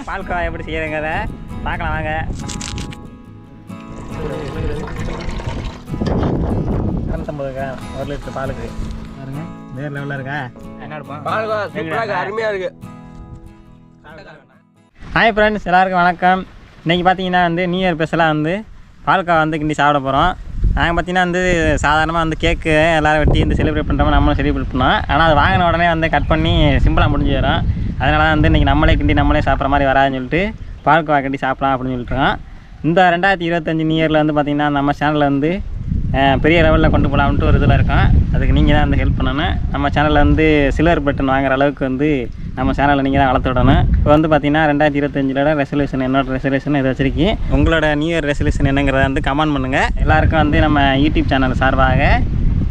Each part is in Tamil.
பால்கோவா எப்படி செய்யறங்கிறத பார்க்கலாம் வாங்க. 250 கிராம் 1 லிட்டர் பாலுக்கு பாருங்க, வேறு லெவலில் இருக்கா? என்ன எடுப்போம்? பால்கோவா சூப்பராக அருமையாக இருக்குது. ஹாய் ஃப்ரெண்ட்ஸ், எல்லாருக்கும் வணக்கம். இன்றைக்கி பார்த்தீங்கன்னா நியூ இயர் ஸ்பெஷலாக பால்கோவா கிண்டி சாப்பிட போகிறோம். நாங்கள் பார்த்தீங்கன்னா சாதாரணமாக கேக்கு எல்லோரும் வெட்டி செலிப்ரேட் பண்ணுறோம், நம்மளும் செலிப்ரேட் பண்ணோம். ஆனால் அது வாங்கின உடனே கட் பண்ணி சிம்பிளாக முடிஞ்சு வரும். அதனால தான் இன்றைக்கி நம்மளே கிண்டி நம்மளே சாப்பிட்ற மாதிரி வராதுன்னு சொல்லிட்டு பால்கோவா கிண்டி சாப்பிடலாம் அப்படின்னு சொல்லிட்டுருக்கோம். இந்த 2025 நியூ இயரில் பார்த்திங்கன்னா நம்ம சேனலில் பெரிய லெவலில் கொண்டு போகலாம்ட்டு ஒரு இதில் இருக்கோம். அதுக்கு நீங்கள் தான் ஹெல்ப் பண்ணணும். நம்ம சேனலில் சில்வர் பட்டன் வாங்குற அளவுக்கு நம்ம சேனலில் நீங்கள் தான் வளர்த்து விடணும். இப்போ பார்த்திங்கன்னா 2025 ரெசல்யூஷன், என்னோட ரெசல்யூஷன் இதை வச்சிருக்கி. உங்களோட நியூ இயர் ரெசல்யூஷன் என்னங்கிறத கமெண்ட் பண்ணுங்கள். எல்லாருக்கும் நம்ம யூடியூப் சேனல் சார்பாக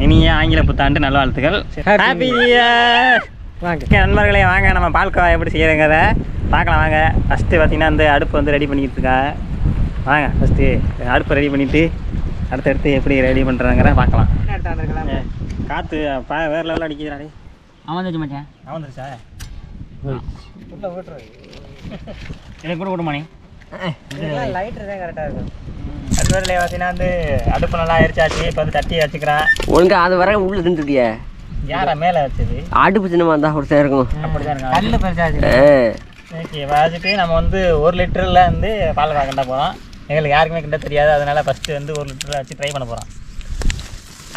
இனிய ஆங்கில புத்தாண்டு நல்வாழ்த்துக்கள். Happy new year. நண்பர்களே, வாங்க நம்ம பால்கோவா எப்படி செய்யறங்கிறத பார்க்கலாம் வாங்க. ஃபஸ்ட்டு பார்த்திங்கன்னா அடுப்பு ரெடி பண்ணிக்கிட்டு இருக்கா. வாங்க ஃபஸ்ட்டு அடுப்பை ரெடி பண்ணிவிட்டு அடுத்தடுத்து எப்படி ரெடி பண்ணுறாங்கிற பார்க்கலாம். காற்று வேறு லெவலில் அடிக்கிறாடே. அவந்துச்சு மச்சான், அவந்துருச்சா? எனக்கு கூட விடுமானே. லைட்டர் தான் கரெக்டாக இருக்கும். நண்பர்களே, பார்த்தீங்கன்னா அடுப்பு நல்லா எரிச்சாச்சு. இப்போ தட்டி வச்சுக்கிறேன். ஒழுங்கா அது வர உள்ள தின்னுட்டிய யாரா மேலே வச்சது? அடுப்பு சின்னமாக இருந்தால் அப்படித்தான் இருக்கும். அப்படிதான் இருக்கும். கல் பெருசாச்சு. ஓகே, வச்சுட்டு நம்ம 1 லிட்டரில் பால்கோவா கிண்ட போகிறோம். எங்களுக்கு யாருக்குமே கிண்ட தெரியாது. அதனால் ஃபஸ்ட்டு 1 லிட்டரில் வச்சு ட்ரை பண்ண போகிறோம்.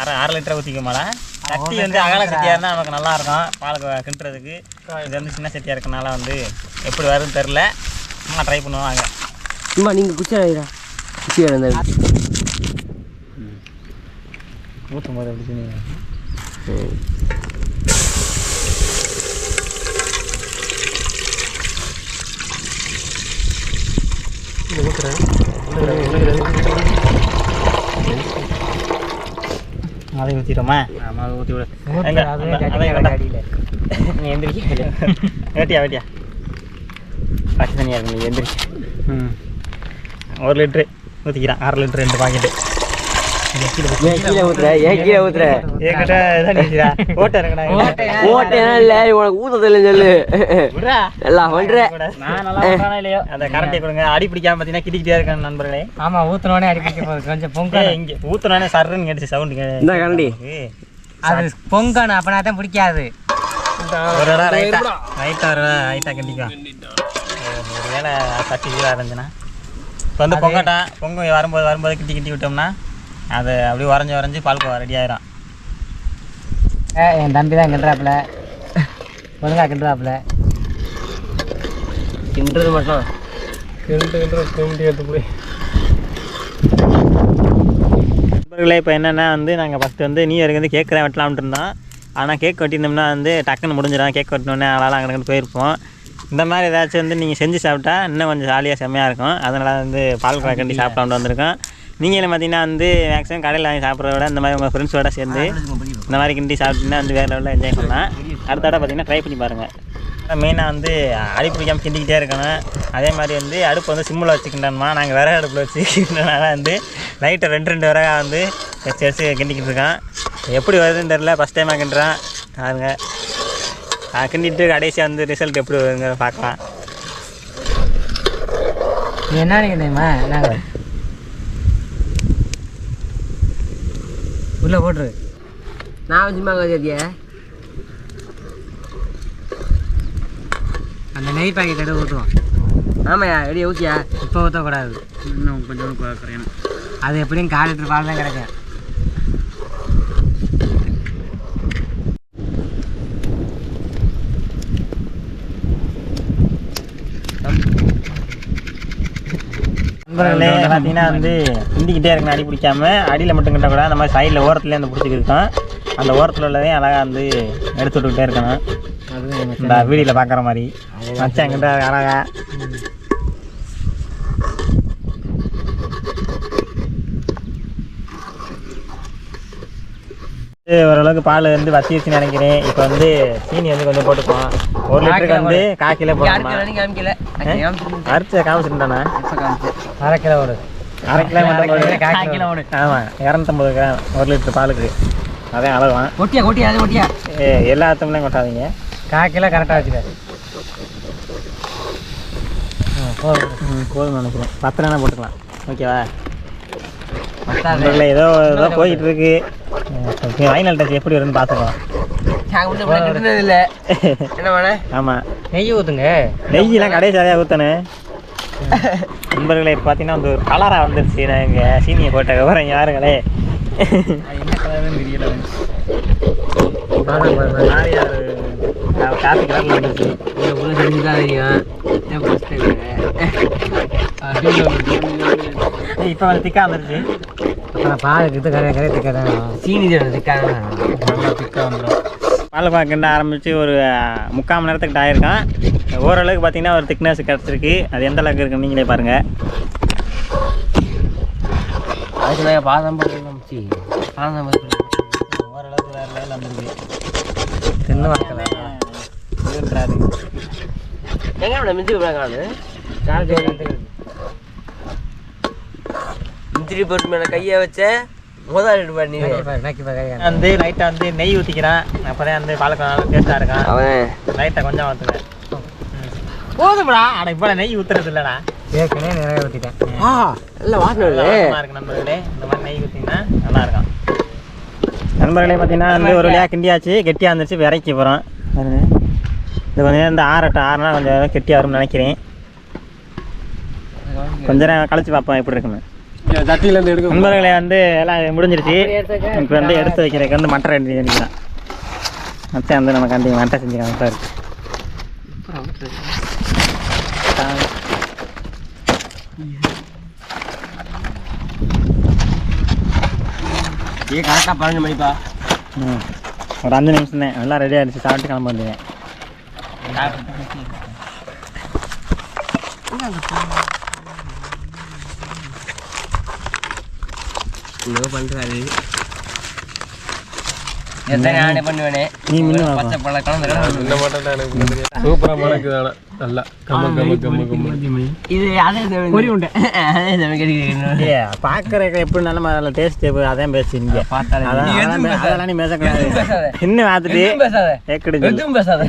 அரை லிட்டரை ஊற்றிக்கோமாடா. சட்டி அகல சட்டியாக இருந்தால் நமக்கு நல்லாயிருக்கும் பால்கோவா கிண்டுறதுக்கு. இது சின்ன சட்டியாக இருக்கனால எப்படி வருதுன்னு தெரில. நம்ம ட்ரை பண்ணுவோம் வாங்க. சும்மா நீங்கள் குச்சி ஊற்றும் போது அப்படி சொன்னீங்க. அதை ஊற்றிட்டோமா? ஆமாம், அதை ஊற்றி விடு. எந்திரிக்க வேட்டியா பச்சை தனியாக இருக்குங்க. எந்திரிக்க 1 லிட்ரு ஊற்றிக்கிறான். 1/2 litre 2 packet. அடி பிடிக்காம பாத்தீங்கன்னா கிட்டிக்கிட்டே இருக்காங்க நண்பர்களே. ஆமா, ஊத்துனோடனே அடி பிடிக்க போகுது. கொஞ்சம் பொங்க இங்க ஊத்துனோடனே சர்ன்னு கேட்டுச்சு சவுண்ட். இந்த கரண்டி அது பொங்கணும், அப்பனா தான் பிடிக்காது. ஒரு ரைட்டா கண்டிக்கும். ஒரு வேளை சட்டி வீடாக இருந்துச்சுன்னா இப்போ பொங்கட்டான். பொங்க வரும்போது கிட்டி விட்டோம்னா அது அப்படியே வரைஞ்சி பால்கோவா ரெடி ஆயிரும். என் தம்பி தான் கிண்டுறாப்புல, ஒழுங்கா கிண்டுறாப்புல. கிண்டுறது மட்டும் நண்பர்களே, இப்போ என்னென்னா நாங்கள் ஃபஸ்ட்டு நியூ இயருக்கு கேக் தான் வெட்டலாம்னு இருந்தோம். ஆனால் கேக் வெட்டினோம்னா டக்குன்னு முடிஞ்சிடும். கேக் வெட்டினோடனே ஆளால் அங்கே போயிருப்போம். இந்த மாதிரி ஏதாச்சும் நீங்கள் செஞ்சு சாப்பிட்டா இன்னும் கொஞ்சம் ஜாலியாக செம்மையாக இருக்கும். அதனால் பால்கோவா கண்டி சாப்பிட்டாண்டு வந்திருக்கோம். நீங்களும் பார்த்தீங்கன்னா மேக்ஸிமம் கடையில் வாங்கி சாப்பிட்றத விட இந்த மாதிரி உங்கள் ஃப்ரெண்ட்ஸோட சேர்ந்து இந்த மாதிரி கிண்டி சாப்பிட்டீங்கன்னா வேறு லெவலில் என்ஜாய் பண்ணலாம். அடுத்த தடவை பார்த்தீங்கன்னா ட்ரை பண்ணி பாருங்கள். மெயினாக அடி பிடிக்காமல் கிண்டிக்கிட்டே இருக்கணும். அதே மாதிரி அடுப்பு சிம்மில் வச்சுக்கிட்டோம்னா, நாங்கள் விறகு அடுப்பில் வச்சுக்கிட்டனால லைட்டை 2 விறகா வச்சு கிண்டிக்கிட்டு இருக்கோம். எப்படி வருதுன்னு தெரில, ஃபஸ்ட் டைமாக கிண்டுறேன். பாருங்க, கிண்டிட்டு கடைசியாக ரிசல்ட் எப்படி வருதுங்க பார்க்கலாம். என்ன நினைக்கிறேம்மா? நாங்கள் உள்ள போட்டுரு. நான் சும்மா கதியா அந்த நெய் பாக்கெட் எடுத்து ஊற்றுவோம். ஆமாயா, ரெடியா ஊற்றியா? இப்போ ஊற்றக்கூடாது, இன்னும் கொஞ்சம் குறையணும். அது எப்படியும் 1/4 லிட்டர் பால் தான் கிடைக்கும். நண்பர்களே, பார்த்தீங்கன்னா கிண்டிக்கிட்டே இருக்கணும். அடி பிடிக்காமல் அடியில் மட்டும் கிட்டக்கூடாது. அந்த மாதிரி சைடில் ஓரத்துலேயே பிடிச்சிக்கிருக்கோம். அந்த ஓரத்தில் உள்ளதையும் அழகாக எடுத்து விட்டுக்கிட்டே இருக்கணும். இந்த வீடியோவில் பார்க்குற மாதிரி வச்சாங்கிட்ட அழகா. ஓரளவுக்கு பால் வச்சிருச்சுன்னு நினைக்கிறேன். இப்போ சீனி கொஞ்சம் போட்டுப்போம். 1 லிட்டருக்கு 1/4 கிலோ போடணும். அரைச்ச காமிச்சிருந்தானே 1/2 கிலோ ஓடு. 1/2 கிலோ மட்டும். ஆமாம், 250 கிராம் 1 லிட்டர் பாலுக்கு. அதே அளவான். கொட்டியா எல்லா அத்தம்லையும் கொட்டாதீங்க. 1/4 கிலோ கரெக்டாக வச்சுக்க. போதும் நினைக்கிறேன். 10 நாள் போட்டுக்கலாம். ஓகேவா? நண்பர்களே ஏதோ போயிட்டு இருக்கு. ஃபைனல் டச் எப்படி வரும்னு பார்த்துக்கலாம். இல்லை என்ன வேணே? ஆமாம், நெய் ஊற்றுங்க. நெய்யெலாம் கடைசியாக ஊற்றணும். நண்பர்களே இப்போ பார்த்தீங்கன்னா வந்து ஒரு கலராக வந்துருச்சு. நான் இங்கே சீனியை போட்ட கவரம் யாருங்களே என்ன கலர்னு தெரியல. காப்பி கலரில் வந்துருச்சு. உள்ள செஞ்சுதான் தெரியும். இப்போ வந்து திக்காக வந்துருச்சு. அப்புறம் பால் இது கரைய திக்காக தான் சீனி திக்காக நல்லா திக்காக வந்துடும். பால் பாக்கிண்ட ஆரம்பித்து ஒரு 3/4 மணி நேரத்துக்கிட்ட ஆயிருக்கான். ஓரளவுக்கு பார்த்தீங்கன்னா ஒரு திக்னஸ் கிடச்சிருக்கு. அது எந்த அளவுக்கு இருக்குன்னு நீங்களே பாருங்கள். அதுக்கு நாங்கள் பாதாம் போட்டுருந்தோம். ஓரளவுக்கு வேறு லெவலில் வந்துருக்கு. தின்னு வாங்கலாம். இதுன்றாரு எங்கே மேடம் மிஞ்சி காணு மிஞ்சிரி பொருள் மேலே கையை வச்ச முதலிட்டு பண்ணி வந்து லைட்டாக வந்து நெய் ஊற்றிக்கிறான். அப்போ தான் வந்து பாலக்காய் நல்லா டேஸ்ட்டாக இருக்கான். அவன் லைட்டாக கொஞ்சம் ஊற்றுவேன். போதும்டா. ஆனால் இப்போ நெய் ஊற்றுறது இல்லைடா. ஏற்கனவே நிறைய ஊற்றிட்டேன். நல்ல வாசனை இருக்கு நண்பர்களே. இந்த மாதிரி நெய் ஊற்றிங்கன்னா நல்லா இருக்கும். நண்பர்களே பார்த்தீங்கன்னா வந்து ஒரு வழியாக கிண்டியாச்சு. கெட்டியாக இருந்துச்சு. இறக்கி போகிறோம். இது கொஞ்சம் இந்த ஆறுனா கொஞ்சம் கெட்டியாக வரும்னு நினைக்கிறேன். கொஞ்ச நேரம் கழிச்சு பார்ப்போம் எப்படி இருக்குன்னு. சட்டியிலேருந்து எடுக்க நண்பர்களே வந்து எல்லாம் முடிஞ்சிருச்சு. இப்போ வந்து எடுத்து வைக்கிறதுக்கு வந்து மட்டை ரெடி பண்ணிக்கலாம். மச்சா வந்து நமக்கு அந்த மட்டை செஞ்சுக்கலாம் சார். கரெக்டாக 12 மணிப்பா. ஒரு 5 நிமிஷம் தான். எல்லாம் ரெடி ஆகிடுச்சு. சாப்பிட்டு கிளம்ப வந்துடுவேன். இன்னும் பண்ணுறாரு. நானே பண்ணுவேனே. நீ முன்ன பச்சை பழ கலந்து சூப்பராக மணக்குதானே நல்லா இது அதே பொறி உண்டு. அதே கிடைக்கிறேன் பார்க்குறக்கு எப்படி நல்ல நல்ல டேஸ்ட் அதான் பேசுறீங்க. அதெல்லாம் நீ பேசக்கூடாது. இன்னும் பார்த்துட்டு எதுவும் பேசாத.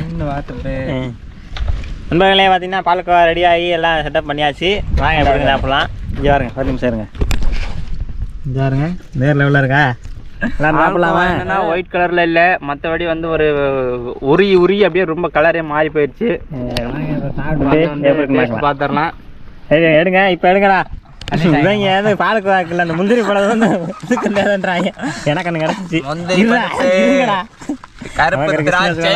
நண்பர்களே பார்த்தீங்கன்னா பால்கோவா ரெடி ஆகி எல்லாம் செட்டப் பண்ணியாச்சு. வாங்க எப்படி சாப்பிட்லாம். இங்கே பாருங்க, 10 நிமிஷம் இருங்க. இங்கே பாருங்க, வேறு லெவலில் இருக்கா? எல்லாம் சாப்பிட்லாமா? என்னன்னா ஒயிட் கலரில் இல்லை, மற்றபடி வந்து ஒரு உரி அப்படியே ரொம்ப கலரே மாறி போயிடுச்சு. பார்த்துடலாம். எடுங்க, இப்போ எடுங்கடா. இவங்க வந்து பால்கோவா இருக்குல்ல, அந்த முந்திரி பழம் வந்து இதுக்குன்றாங்க. எனக்கு ஒன்று கிடச்சிச்சு. இருங்கடா. கருப்பு திராட்சை,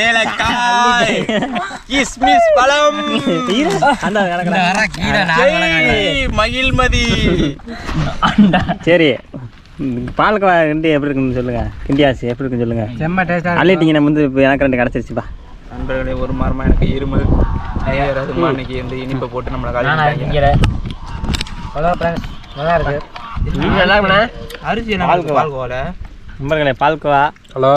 ஏலக்காய், கிஸ்மிஸ் பழம், மகிழ்மதி. சரி, பால்கோவா கிண்டி எப்படி இருக்குன்னு சொல்லுங்க. கிண்டியாச்சு எப்படி இருக்குன்னு சொல்லுங்க. செம்ம டேஸ்ட்டாக அள்ளிட்டீங்கன்னா வந்து இப்போ எனக்கு 2 கிடச்சிருச்சுப்பா. நண்பர்களே, ஒரு மாரமாக எனக்கு இருமல் இன்னைக்கு வந்து இனிப்பை போட்டு நம்மளை காலி நல்லா இருக்கு. அரிசி பால்கோவால நண்பர்களே, பால்கோவா. ஹலோ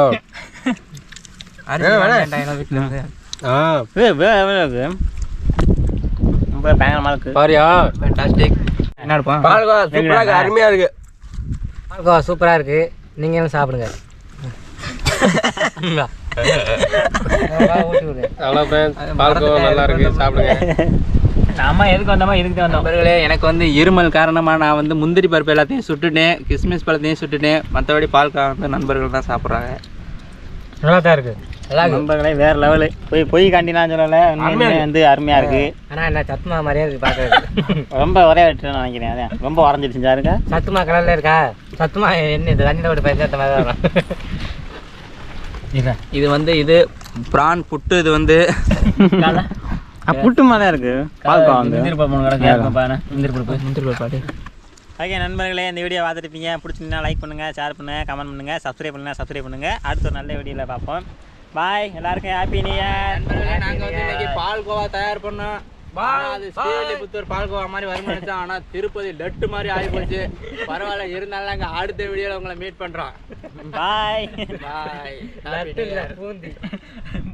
ரொம்ப பயங்கரமாக இருக்கு. பாரியா ஃபேண்டாஸ்டிக். என்ன இருப்பான் பால்கோவா சூப்பராக அருமையாக இருக்கு. பால்கோவா சூப்பராக இருக்குது. நீங்களும் சாப்பிடுங்க. பால்கோவா நல்லா இருக்கு, சாப்பிடுங்க. அம்மா எதுக்கு வந்தோமா இதுக்கு தான் வந்தோம். நண்பர்களே, எனக்கு வந்து இருமல் காரணமாக நான் வந்து முந்திரி பருப்பு எல்லாத்தையும் சுட்டுட்டேன், கிஸ்மிஸ் பழத்தையும் சுட்டுட்டேன். மற்றபடி பால்கோவா வந்து நண்பர்கள் தான் சாப்பிட்றாங்க. நல்லா தான் இருக்குது. நண்பர்களே, வேறு லெவலு. பொய் காண்டினான்னு சொல்லலை, வந்து அருமையாக இருக்குது. ஆனால் என்ன சத்துமா மாதிரியே இருக்குது பார்க்குறது. ரொம்ப ஒரே வெட்டுன்னு நினைக்கிறேன். அதான் ரொம்ப உடஞ்சிருச்சு சாருங்க. சத்துமா கலரில் இருக்கா? சத்துமா என்ன இது தண்ணியில் ஒரு பஞ்சாயத்து மாதிரி தான். இது வந்து இது பிரான் புட்டு. இது வந்து புட்டு மாதிரி தான் இருக்குது. பால்கோவா வந்து ஓகே நண்பர்களே, இந்த வீடியோ பார்த்துருப்பீங்க. பிடிச்சிருந்தா லைக் பண்ணுங்கள், ஷேர் பண்ணுங்கள், கமெண்ட் பண்ணுங்கள், சப்ஸ்கிரைப் பண்ணுங்கள். அடுத்த ஒரு நல்ல வீடியோவில் பார்ப்போம். பாய், எல்லாருக்கும் ஹாப்பி நியூ இயர். நாங்கள் வந்து இன்னைக்கு பால்கோவா தயார் பண்ணோம். அது ஸ்ரீவில்லிபுத்தூர் பால்கோவா மாதிரி வரும்னு நினைச்சோம். ஆனால் திருப்பதி லட்டு மாதிரி ஆகி போச்சு. பரவாயில்ல, இருந்தாலும் நாங்கள் அடுத்த வீடியோவில் உங்களை மீட் பண்ணுறோம். பாய். பாய்.